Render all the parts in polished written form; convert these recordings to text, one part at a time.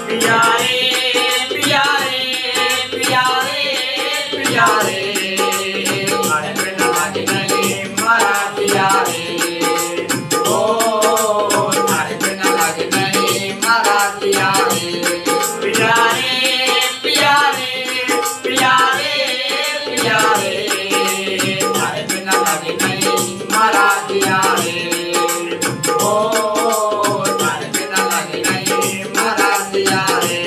प्यारे प्यारे प्यारे प्यारे थारे बिना लागे नहीं मारा प्यारे ओ थारे बिना लागे नहीं मारा प्यारे प्यारे प्यारे प्यारे प्यारे थारे बिना लागे नहीं मारा प्यारे ओ थारे बिना लागे नहीं मारा प्यारे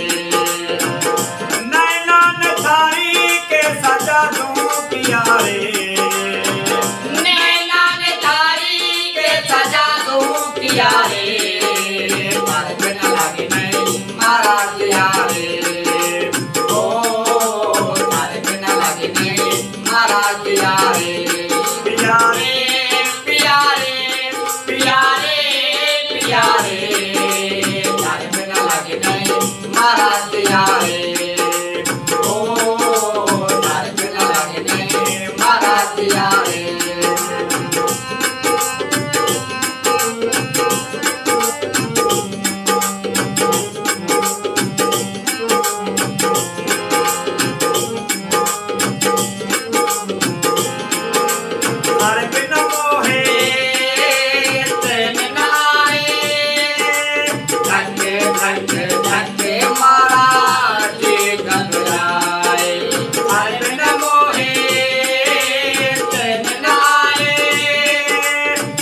नैना ने थारी के सजा दूं प्यारे नैना ने थारी के सजा दूं प्यारे थारे बिना लागे नहीं मारा प्यारे ओ थारे बिना लागे नहीं मारा प्यारे प्यारे प्यारे प्यारे प्यारे थारे बिना लागे नहीं मारा प्यारे ओ थारे बिना लागे नहीं मारा प्यारे थारे बिना मोहे तेने नाए धक्के धक्के धक्के मारा जी घबराए थारे बिना मोहे तेने नाए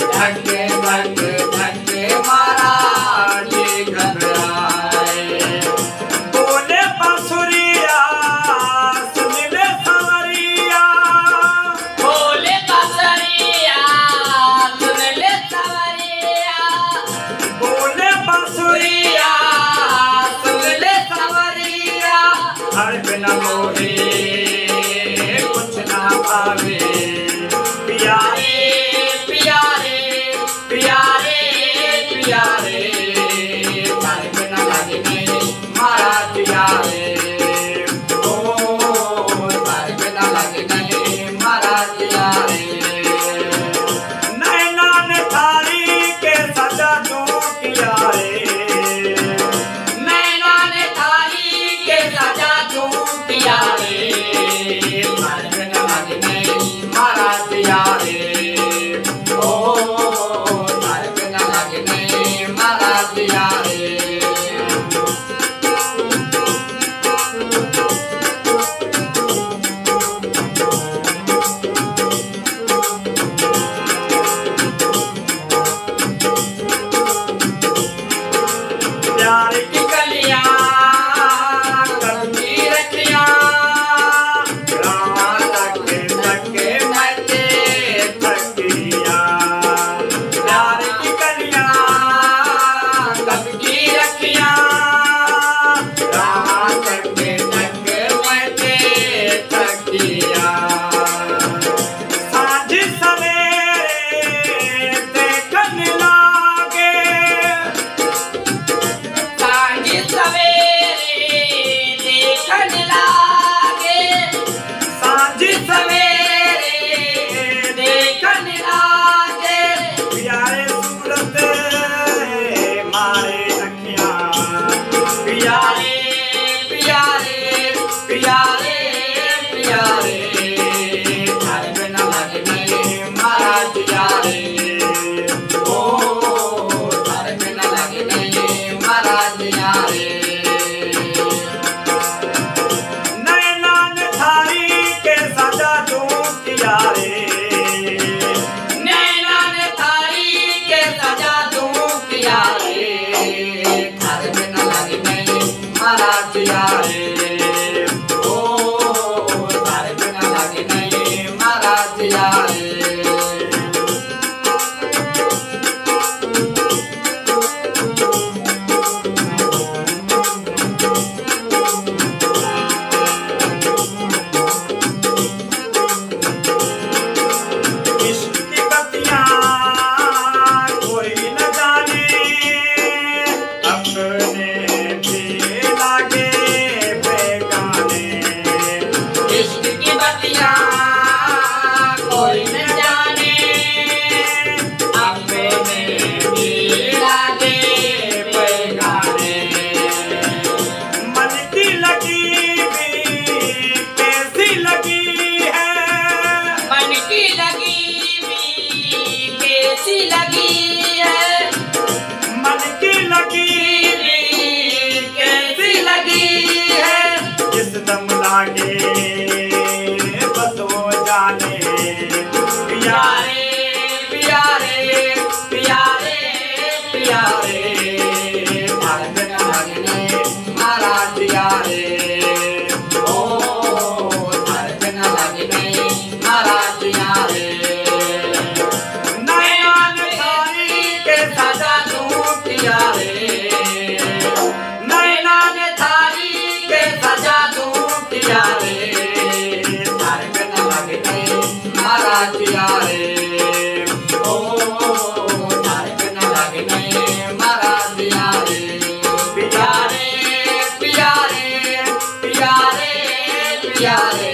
धक्के धक्के धक्के मारा जी घबराए बोले बांसुरिया सुन ले सवरिया बोले बांसुरिया सुन ले सवरिया बोले बांसुरिया सुन ले सवरिया थारे बिना मोहे कुछ ना पावे प्यारे प्यारे प्यारे प्यारे थारे बिना लागे नहीं मारा प्यारे ओ थारे बिना लागे नहीं मारा प्यारे नैना ने थारी के सजा दूं प्यारे प्यारे फर्क न लगने मारा दिया रे ओ फर्क न लगने मारा दिया रे नैना ने थारी के सजा दूं किया रे नैना ने थारी के सजा दूं किया रे फर्क न लगने मारा दिया रे ओ फर्क न लगने मारा दिया रे प्यारे प्यारे प्यारे प्यारे